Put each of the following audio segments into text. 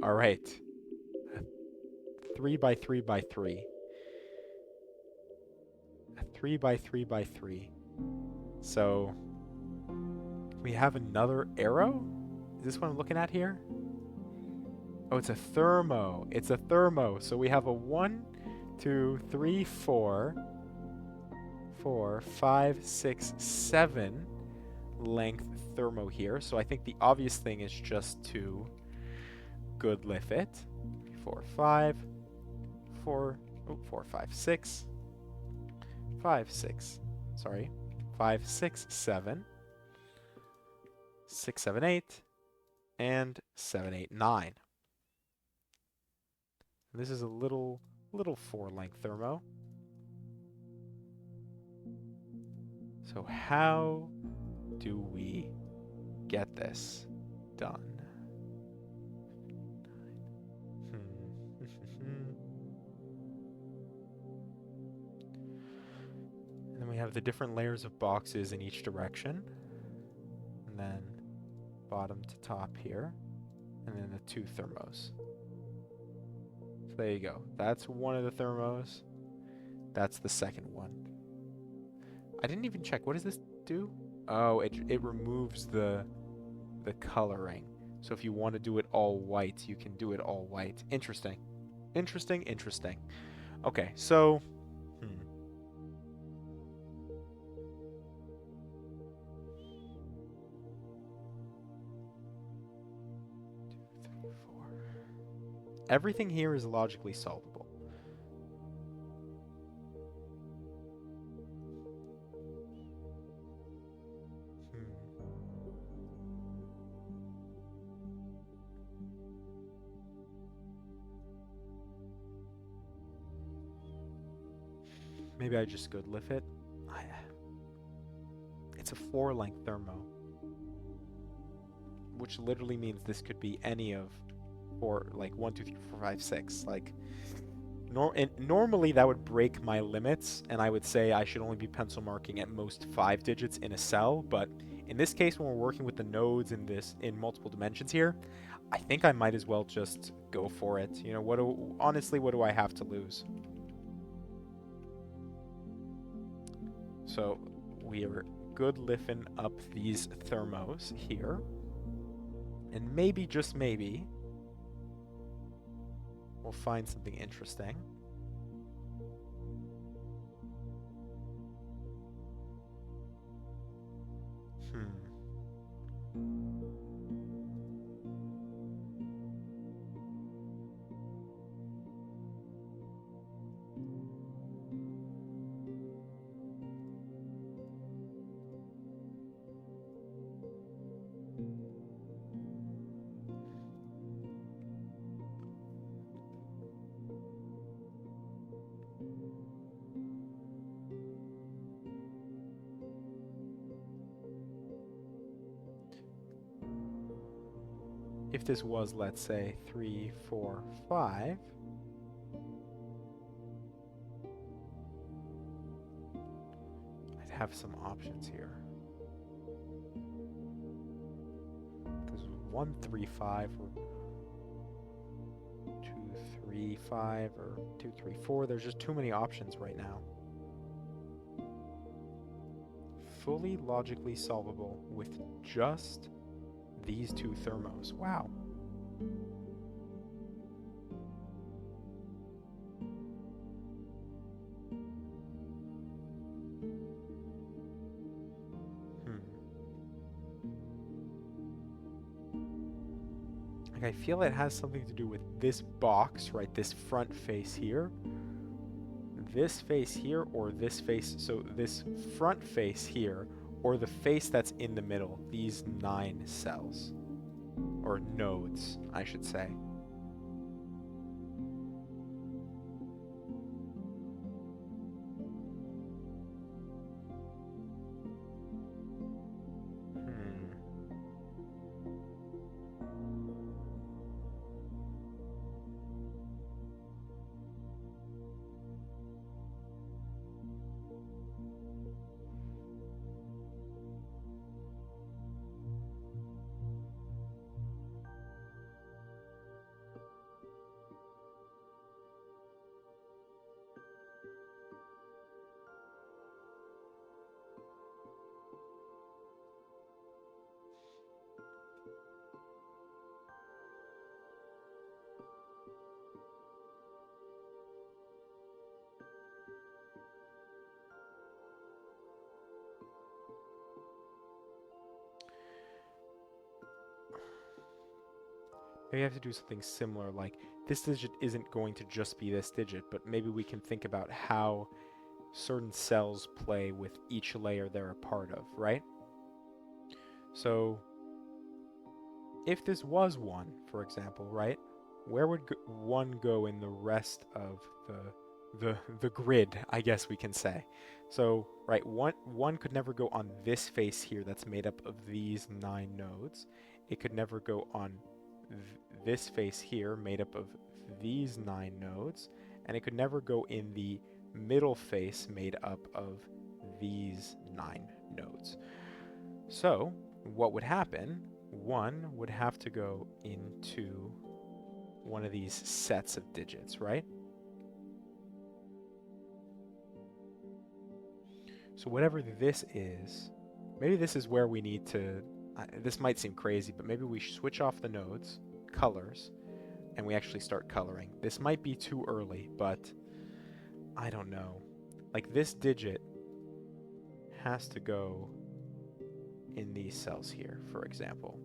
All right. 3 by 3 by 3. A 3 by 3 by 3. So we have another arrow? Is this what I'm looking at here? Oh, it's a thermo. It's a thermo. So we have a 1, 2, 3, 4, 4, 5, 6, 7 length thermo here. So I think the obvious thing is just to good lift it. 4, 5, 4, oh, 4, 5, 6, 5, 6. Sorry. 5, 6, 7, 6, 7, 8, and 7, 8, 9. This is a little 4 length thermo. So how do we get this done? And then we have the different layers of boxes in each direction. And then bottom to top here. And then the 2 thermos. So there you go. That's one of the thermos. That's the second one. I didn't even check. What does this do? Oh, it removes the coloring. So if you want to do it all white, you can do it all white. Interesting. Interesting, interesting. Okay, so... 2, 3, 4. Everything here is logically solvable. Maybe I just good lift it. It's a 4 length thermo, which literally means this could be any of 4, like 1, 2, 3, 4, 5, 6. Like, normally that would break my limits, and I would say I should only be pencil marking at most 5 digits in a cell. But in this case, when we're working with the nodes in multiple dimensions here, I think I might as well just go for it. You know, honestly, what do I have to lose? So we are good lifting up these thermos here. And maybe, just maybe, we'll find something interesting. If this was, let's say, 3, 4, 5, I'd have some options here. Because 1, 3, 5, or 2, 3, 5, or 2, 3, 4, there's just too many options right now. Fully logically solvable with just these 2 thermos. Wow. Like, I feel it has something to do with this box, right? This front face here. This face here, or this face. So this front face here, or the face that's in the middle. These 9 cells. Or nodes, I should say. Maybe I have to do something similar, like this digit isn't going to just be this digit, but maybe we can think about how certain cells play with each layer they're a part of, right? So if this was 1, for example, right, where would 1 go in the rest of the grid, I guess we can say? So, right, 1 could never go on this face here that's made up of these 9 nodes. It could never go on this face here made up of these 9 nodes. And it could never go in the middle face made up of these 9 nodes. So, what would happen? 1 would have to go into one of these sets of digits, right? So whatever this is, maybe this is where we need to, this might seem crazy, but maybe we switch off the nodes, colors, and we actually start coloring. This might be too early, but I don't know. Like this digit has to go in these cells here, for example.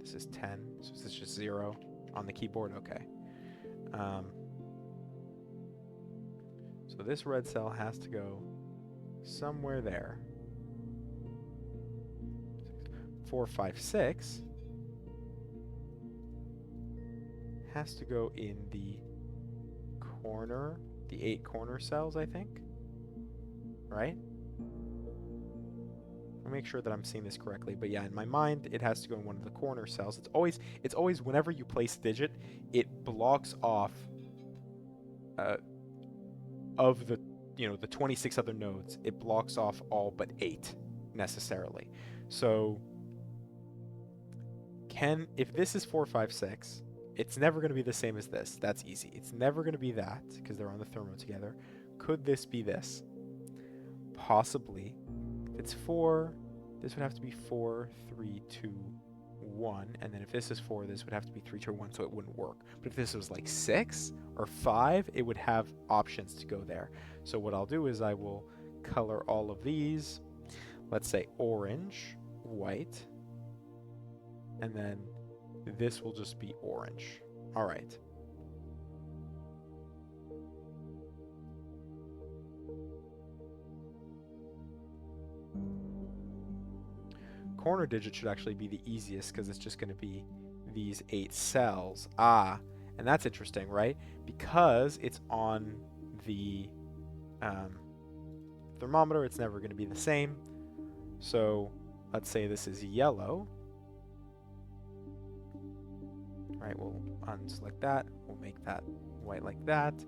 This is 10, so this is just 0 on the keyboard, okay. So this red cell has to go somewhere there. 4, 5, 6 has to go in the corner, the 8 corner cells, I think, right? I'll make sure that I'm seeing this correctly, but yeah, in my mind, it has to go in one of the corner cells. It's always whenever you place a digit, it blocks off of the, the 26 other nodes, it blocks off all but 8 necessarily. So if this is 4, 5, 6, it's never going to be the same as this. That's easy. It's never going to be that because they're on the thermo together. Could this be this? Possibly. If it's 4, this would have to be 4, 3, 2, 1. And then if this is 4, this would have to be 3, 2, 1, so it wouldn't work. But if this was like 6 or 5, it would have options to go there. So what I'll do is I will color all of these. Let's say orange, white, and then this will just be orange. All right. Corner digit should actually be the easiest because it's just going to be these 8 cells. And that's interesting, right? Because it's on the thermometer, it's never going to be the same. So let's say this is yellow. Right, we'll unselect that. We'll make that white like that. So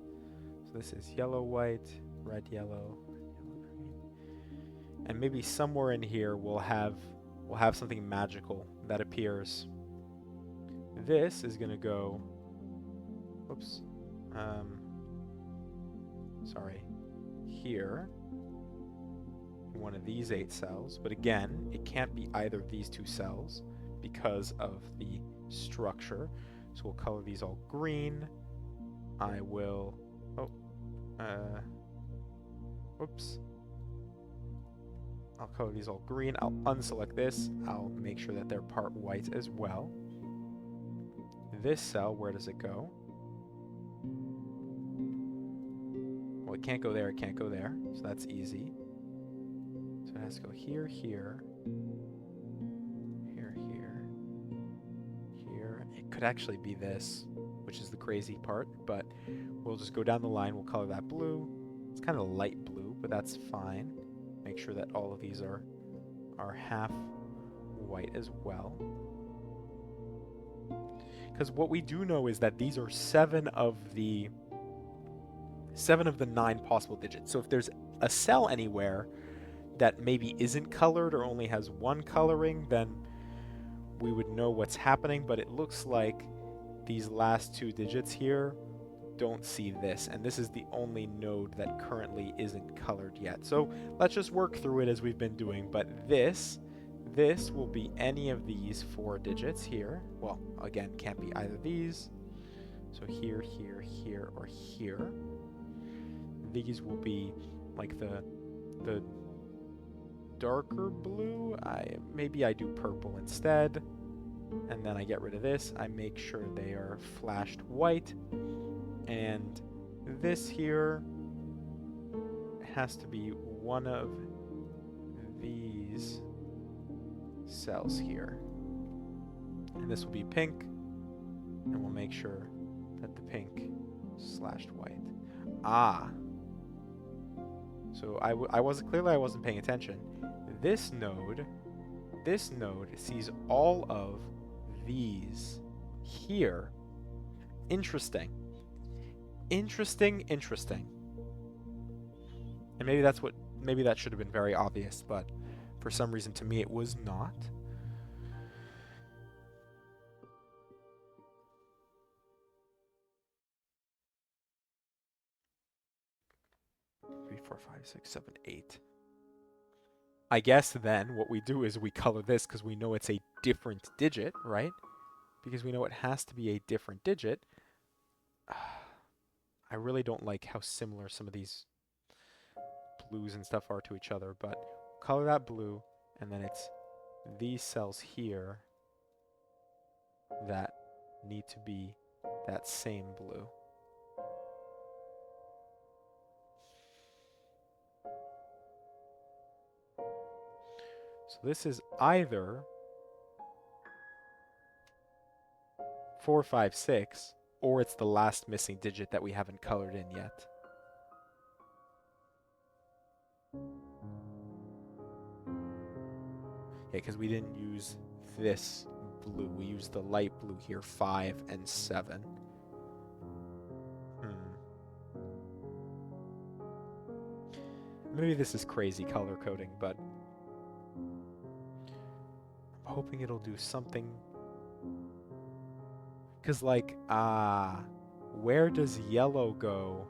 this is yellow, white, red, yellow, green. And maybe somewhere in here we'll have something magical that appears. This is going to go, oops, sorry, here, one of these 8 cells. But again, it can't be either of these 2 cells because of the structure. So we'll color these all green. I will, oops. I'll color these all green. I'll unselect this. I'll make sure that they're part white as well. This cell, where does it go? Well, it can't go there, it can't go there. So that's easy. So it has to go here, here, here, here, here. It could actually be this, which is the crazy part, but we'll just go down the line. We'll color that blue. It's kind of light blue, but that's fine. Make sure that all of these are half white as well. Because what we do know is that these are 7 of the 9 possible digits. So if there's a cell anywhere that maybe isn't colored or only has 1 coloring, then we would know what's happening. But it looks like these last 2 digits here don't see this, and this is the only node that currently isn't colored yet. So let's just work through it as we've been doing. But this will be any of these 4 digits here. Well, again, can't be either of these. So here, here, here, or here. These will be like the darker blue. Maybe I do purple instead. And then I get rid of this. I make sure they are flashed white. And this here has to be one of these cells here. And this will be pink. And we'll make sure that the pink slashed white. Ah. So I wasn't paying attention. This node sees all of these here. Interesting. Interesting. And maybe that should have been very obvious, but for some reason to me it was not. Three, four, five, six, seven, 8. I guess then what we do is we color this because we know it's a different digit, right? Because we know it has to be a different digit. I really don't like how similar some of these blues and stuff are to each other, but color that blue, and then it's these cells here that need to be that same blue. So this is either 4, 5, 6, or it's the last missing digit that we haven't colored in yet. Yeah, because we didn't use this blue. We used the light blue here, 5 and 7. Maybe this is crazy color coding, but I'm hoping it'll do something. Because, like, where does yellow go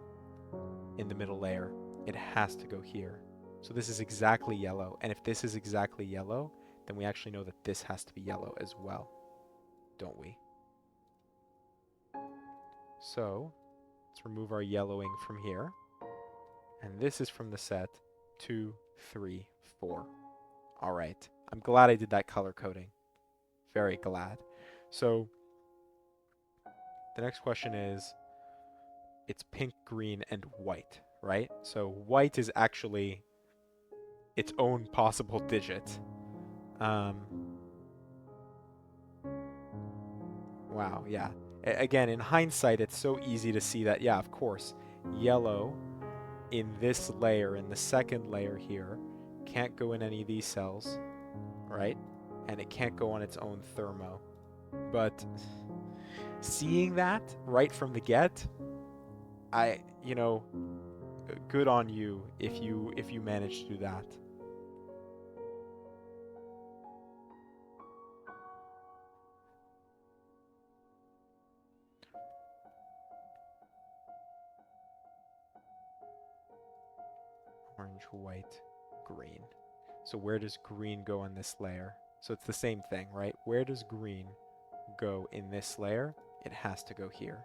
in the middle layer? It has to go here. So this is exactly yellow. And if this is exactly yellow, then we actually know that this has to be yellow as well, don't we? So let's remove our yellowing from here. And this is from the set 2, 3, 4. All right. I'm glad I did that color coding. Very glad. So the next question is, it's pink, green, and white, right? So white is actually its own possible digit. Wow, yeah. Again, in hindsight, it's so easy to see that, yeah, of course, yellow in this layer, in the second layer here, can't go in any of these cells, right? And it can't go on its own thermo. But seeing that right from the get, good on you if you manage to do that. Orange, white, green. So where does green go in this layer? So it's the same thing, right? Where does green go in this layer? It has to go here.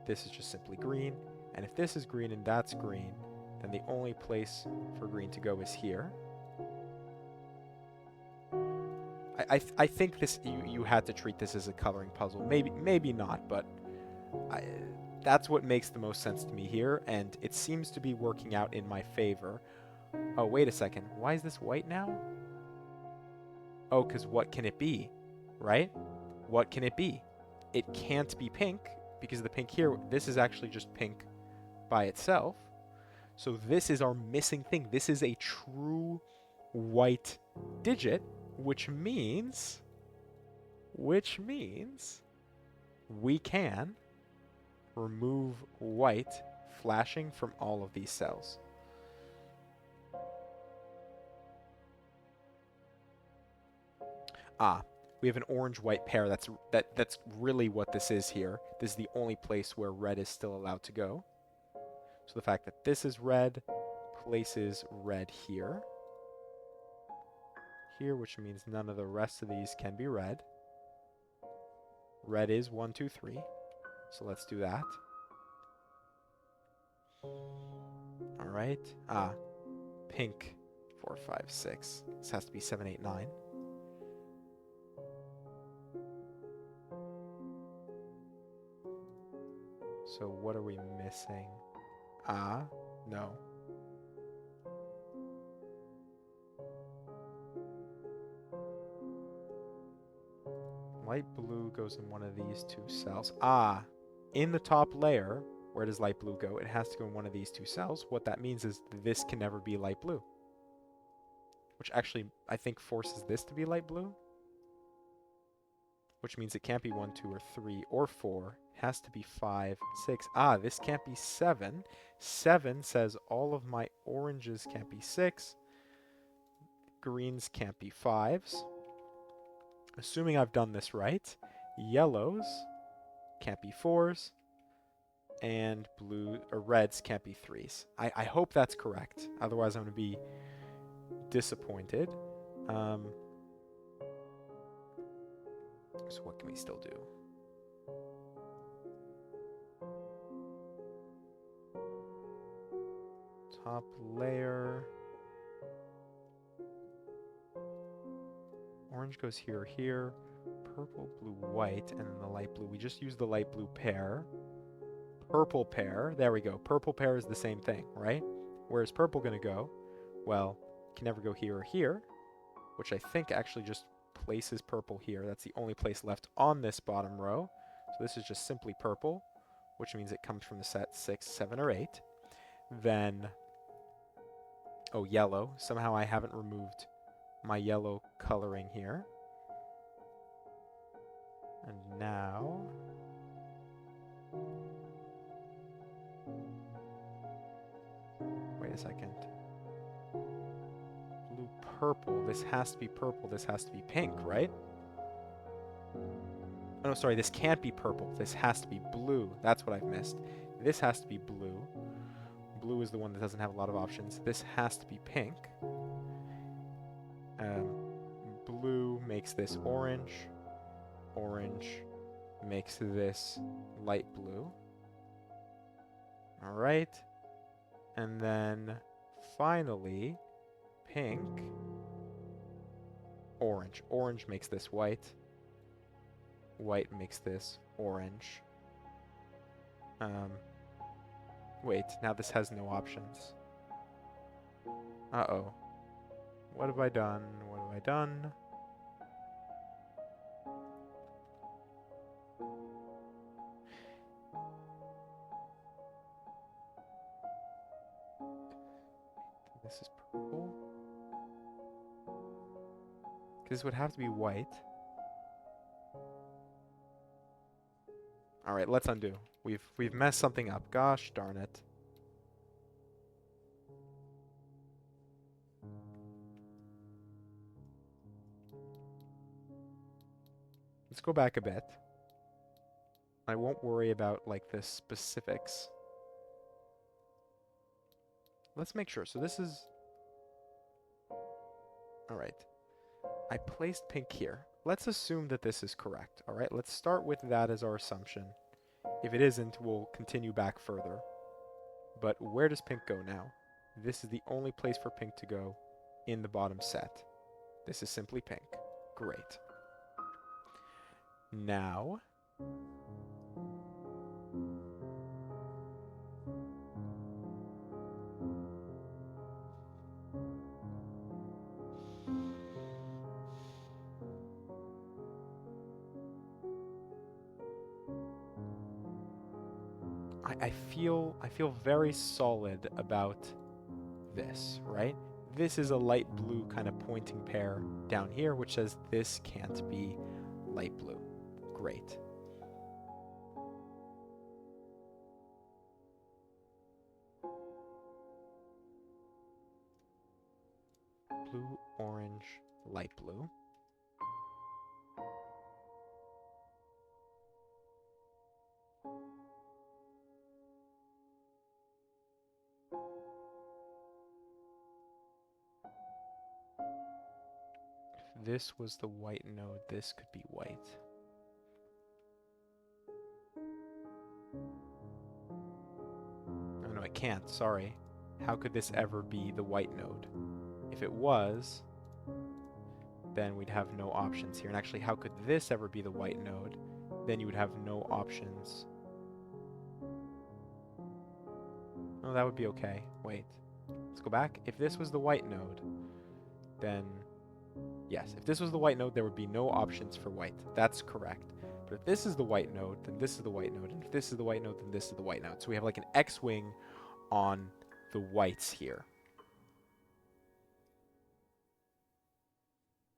This is just simply green. And if this is green and that's green, then the only place for green to go is here. I think this you had to treat this as a coloring puzzle. Maybe not, but that's what makes the most sense to me here, and it seems to be working out in my favor. Oh, wait a second. Why is this white now? Oh, because what can it be, right? What can it be? It can't be pink, because the pink here, this is actually just pink by itself. So this is our missing thing. This is a true white digit, which means we can remove white flashing from all of these cells. We have an orange-white pair. That's really what this is here. This is the only place where red is still allowed to go. So the fact that this is red places red here. Here, which means none of the rest of these can be red. Red is 1, 2, 3. So let's do that. All right. Pink, 4, 5, 6. This has to be 7, 8, 9. So what are we missing? Ah, no. Light blue goes in one of these two cells. Ah, in the top layer, where does light blue go? It has to go in one of these two cells. What that means is this can never be light blue. Which actually, I think, forces this to be light blue. Which means it can't be 1, 2, or 3, or 4. It has to be 5, 6. Ah, this can't be 7. 7 says all of my oranges can't be 6. Greens can't be 5s. Assuming I've done this right, yellows can't be 4s. And blue or reds can't be 3s. I hope that's correct. Otherwise, I'm going to be disappointed. So what can we still do? Top layer. Orange goes here, here. Purple, blue, white, and then the light blue. We just use the light blue pair. Purple pair. There we go. Purple pair is the same thing, right? Where's purple going to go? Well, it can never go here or here, which I think actually just places purple here. That's the only place left on this bottom row. So this is just simply purple, which means it comes from the set 6, 7, or 8. Then, oh, yellow. Somehow I haven't removed my yellow coloring here. And now, wait a second. Blue, purple. This has to be purple. This has to be pink, right? Oh, no, sorry. This can't be purple. This has to be blue. That's what I've missed. This has to be blue. Blue is the one that doesn't have a lot of options. This has to be pink. Blue makes this orange. Orange makes this light blue. All right. And then finally, pink, orange. Orange makes this white. White makes this orange. Wait, now this has no options. Uh-oh. What have I done? What have I done? This is purple. Because this would have to be white. All right, let's undo. We've messed something up. Gosh darn it. Let's go back a bit. I won't worry about like the specifics. Let's make sure. So this is... All right. I placed pink here. Let's assume that this is correct. All right, let's start with that as our assumption. If it isn't, we'll continue back further. But where does pink go now? This is the only place for pink to go in the bottom set. This is simply pink. Great. Now, I feel very solid about this, right? This is a light blue kind of pointing pair down here, which says this can't be light blue. Great. Blue, orange, light blue. If this was the white node, this could be white. Oh no, it can't, sorry. How could this ever be the white node? If it was, then we'd have no options here. And actually, how could this ever be the white node? Then you would have no options Oh, that would be okay. Wait. Let's go back. If this was the white node, then yes. If this was the white node, there would be no options for white. That's correct. But if this is the white node, then this is the white node. And if this is the white node, then this is the white node. So we have like an X-wing on the whites here.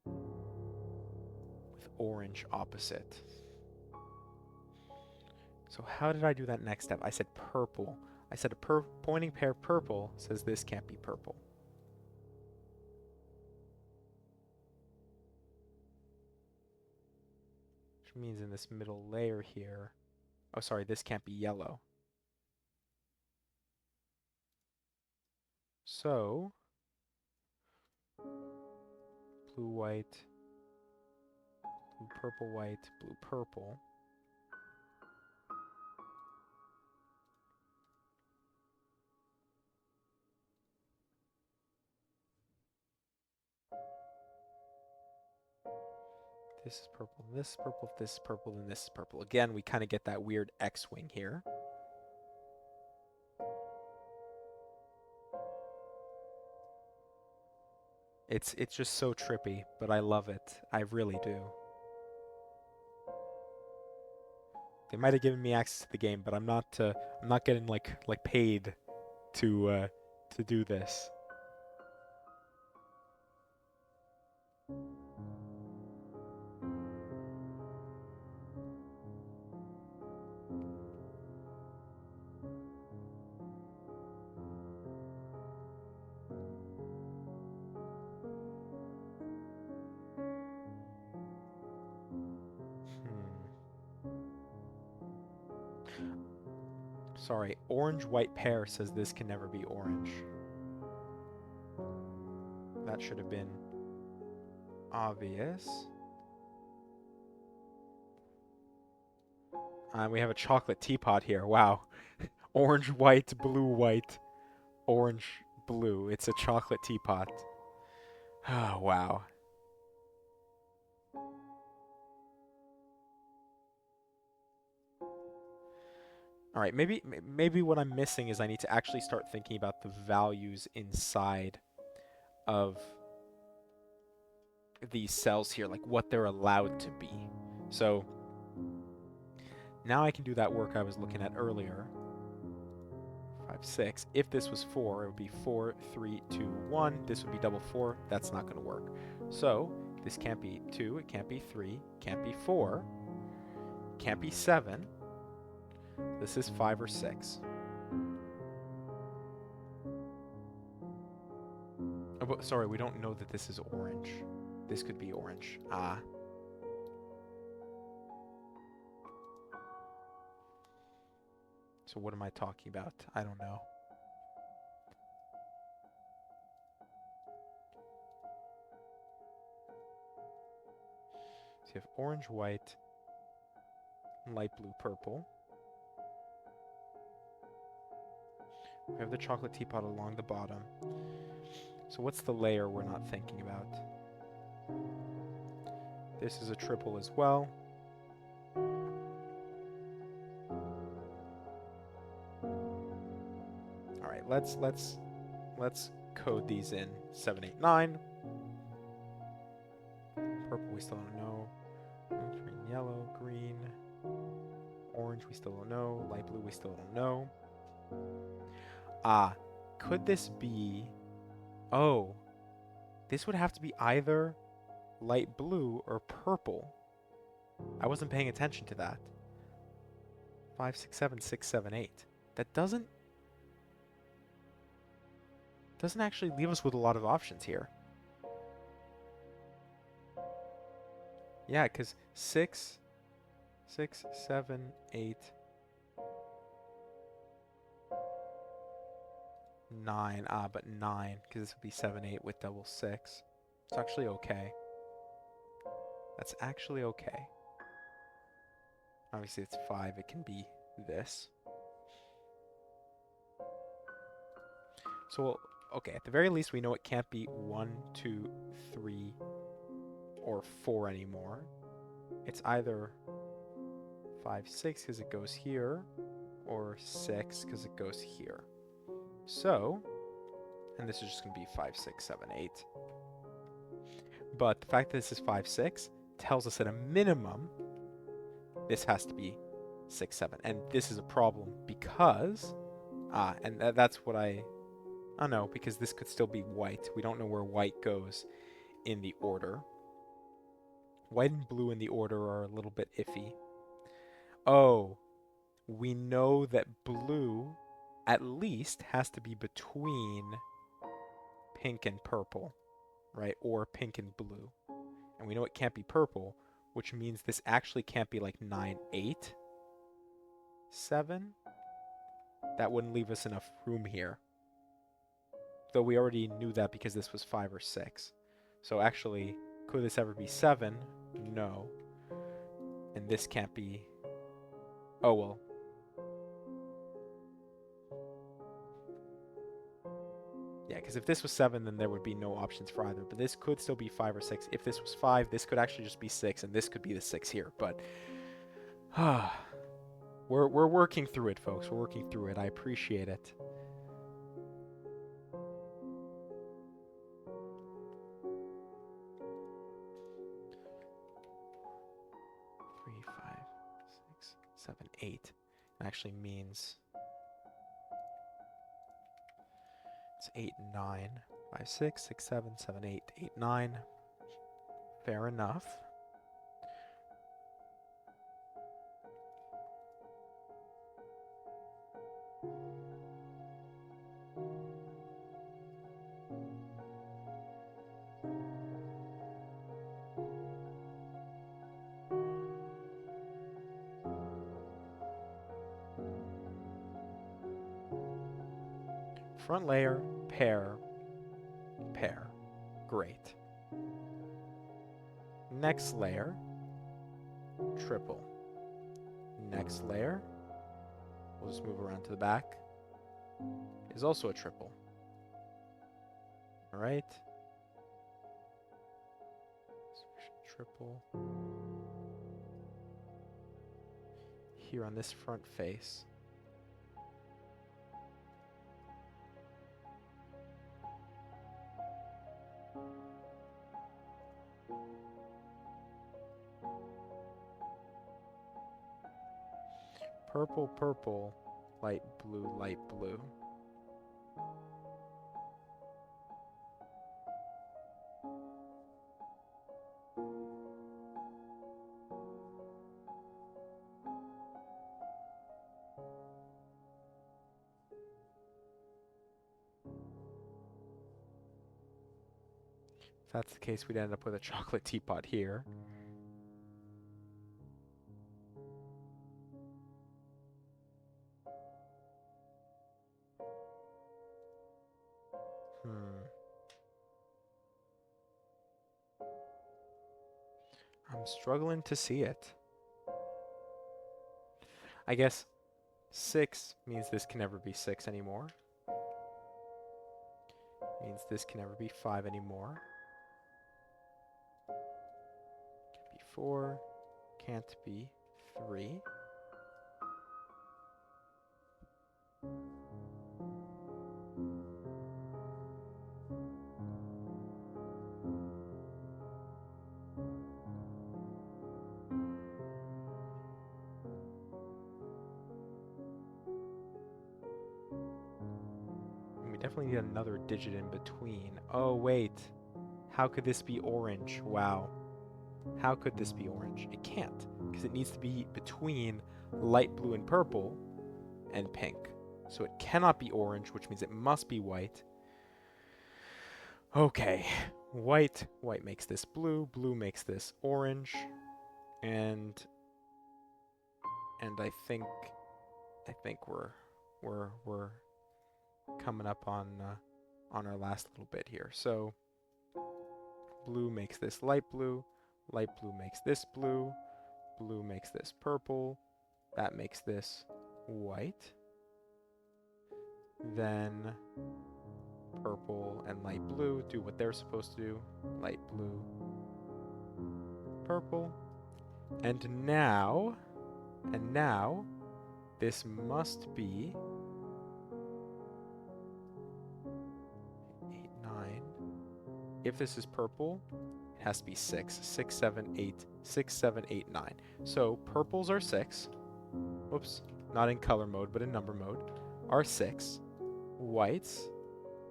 With orange opposite. So how did I do that next step? I said purple. I said a pointing pair purple says this can't be purple. Which means in this middle layer here, oh sorry, this can't be yellow. So, blue, white, blue, purple, white, blue, purple. This is purple, this is purple, this is purple, and this is purple. Again, we kind of get that weird X-wing here. It's just so trippy, but I love it. I really do. They might have given me access to the game, but I'm not getting like paid to do this. Sorry, orange-white pair says this can never be orange. That should have been obvious. We have a chocolate teapot here. Wow. Orange, white, blue, white, orange, blue. It's a chocolate teapot. Oh, wow. All right, maybe what I'm missing is I need to actually start thinking about the values inside of these cells here, like what they're allowed to be. So now I can do that work I was looking at earlier. 5, 6. If this was 4, it would be 4, 3, 2, 1. This would be double 4. That's not going to work. So this can't be 2. It can't be 3. Can't be 4. Can't be 7. This is 5 or 6. Oh, but sorry, we don't know that this is orange. This could be orange. Ah. So what am I talking about? I don't know. So you have orange, white, light blue, purple. We have the chocolate teapot along the bottom. So what's the layer we're not thinking about? This is a triple as well. All right, let's code these in. 7, 8, 9. Purple we still don't know. Green, yellow, green. Orange we still don't know. Light blue we still don't know. Could this be... Oh, this would have to be either light blue or purple. I wasn't paying attention to that. 5, 6, 7, 6, 7, 8. That doesn't actually leave us with a lot of options here. Yeah, because 6, 7, 8, 9. But 9, because this would be 7, 8 with double 6. It's actually okay. That's actually okay. Obviously, it's 5. It can be this. So, okay, at the very least, we know it can't be 1, 2, 3, or 4 anymore. It's either 5, 6 because it goes here, or 6 because it goes here. So, and this is just going to be 5, 6, 7, 8. But the fact that this is 5, 6 tells us at a minimum this has to be 6, 7. And this is a problem because, and that's what I don't know, because this could still be white. We don't know where white goes in the order. White and blue in the order are a little bit iffy. Oh, we know that blue at least has to be between pink and purple, right? Or pink and blue. And we know it can't be purple, which means this actually can't be like 9, 8, 7. That wouldn't leave us enough room here. Though we already knew that because this was 5 or 6. So actually, could this ever be 7? No. And this can't be... Oh, well. Yeah, because if this was 7, then there would be no options for either. But this could still be 5 or 6. If this was 5, this could actually just be 6, and this could be the 6 here. But we're working through it, folks. We're working through it. I appreciate it. Three, 5, 6, 7, 8. It actually means it's 8, 9. 5, 6, 6, 7, 7, 8, 8, 9. Fair enough. Front layer, pair, pair. Great. Next layer, triple. Next layer, we'll just move around to the back, is also a triple. All right. Triple. Here on this front face. Purple, purple, light blue, light blue. If that's the case, we'd end up with a chocolate teapot here. I'm struggling to see it. I guess 6 means this can never be 6 anymore. Means this can never be 5 anymore. Can't be 4. Can't be 3. We definitely need another digit in between. Oh, wait. How could this be orange? Wow. How could this be orange? It can't, because it needs to be between light blue and purple and pink. So it cannot be orange, which means it must be white. Okay. White makes this blue, blue makes this orange, and I think we're coming up on our last little bit here. So blue makes this light blue makes this blue, blue makes this purple, that makes this white. Then purple and light blue do what they're supposed to do. Light blue, purple. And now, this must be If this is purple, it has to be 6. 6, 7, 8, 6, 7, 8, 9. So purples are 6. Whoops, not in color mode, but in number mode, are 6. Whites,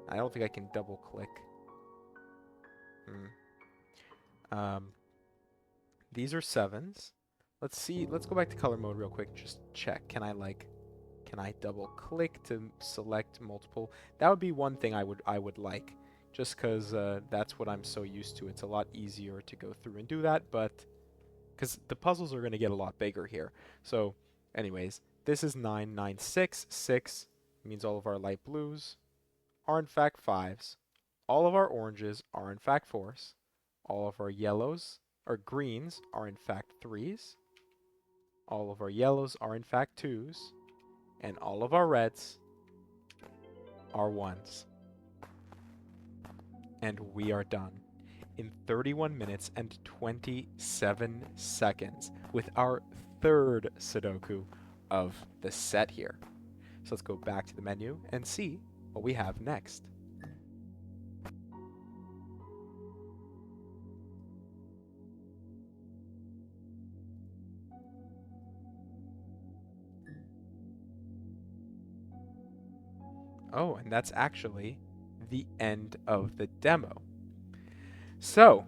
I don't think I can double click. These are 7s. Let's see, let's go back to color mode real quick, just check. Can I double click to select multiple? That would be one thing I would like, just because that's what I'm so used to. It's a lot easier to go through and do that, but because the puzzles are going to get a lot bigger here. So anyways, this is 9, 9, 6. 6 means all of our light blues are in fact 5s. All of our oranges are in fact 4s. All of our yellows or greens are in fact 3s. All of our yellows are in fact 2s. And all of our reds are 1s. And we are done in 31 minutes and 27 seconds with our third Sudoku of the set here. So let's go back to the menu and see what we have next. Oh, and that's actually the end of the demo. So,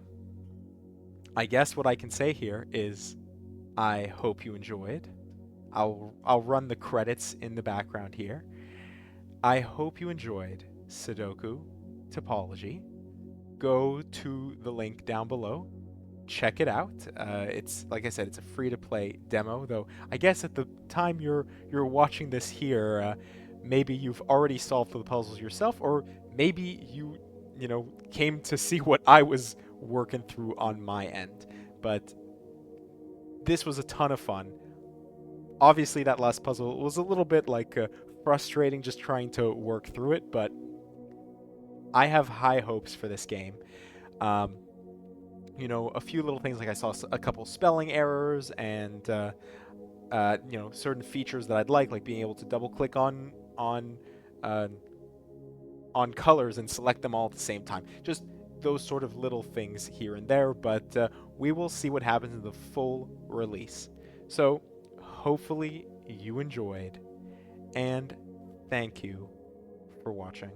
I guess what I can say here is I hope you enjoyed. I'll run the credits in the background here. I hope you enjoyed Sudoku Topology. Go to the link down below. Check it out. It's like I said, it's a free-to-play demo. Though I guess at the time you're watching this here, maybe you've already solved the puzzles yourself, or maybe you came to see what I was working through on my end. But this was a ton of fun. Obviously, that last puzzle was a little bit frustrating just trying to work through it, but I have high hopes for this game. A few little things, like I saw a couple spelling errors and certain features that I'd like being able to double click on colors and select them all at the same time. Just those sort of little things here and there, but we will see what happens in the full release. So hopefully you enjoyed, and thank you for watching.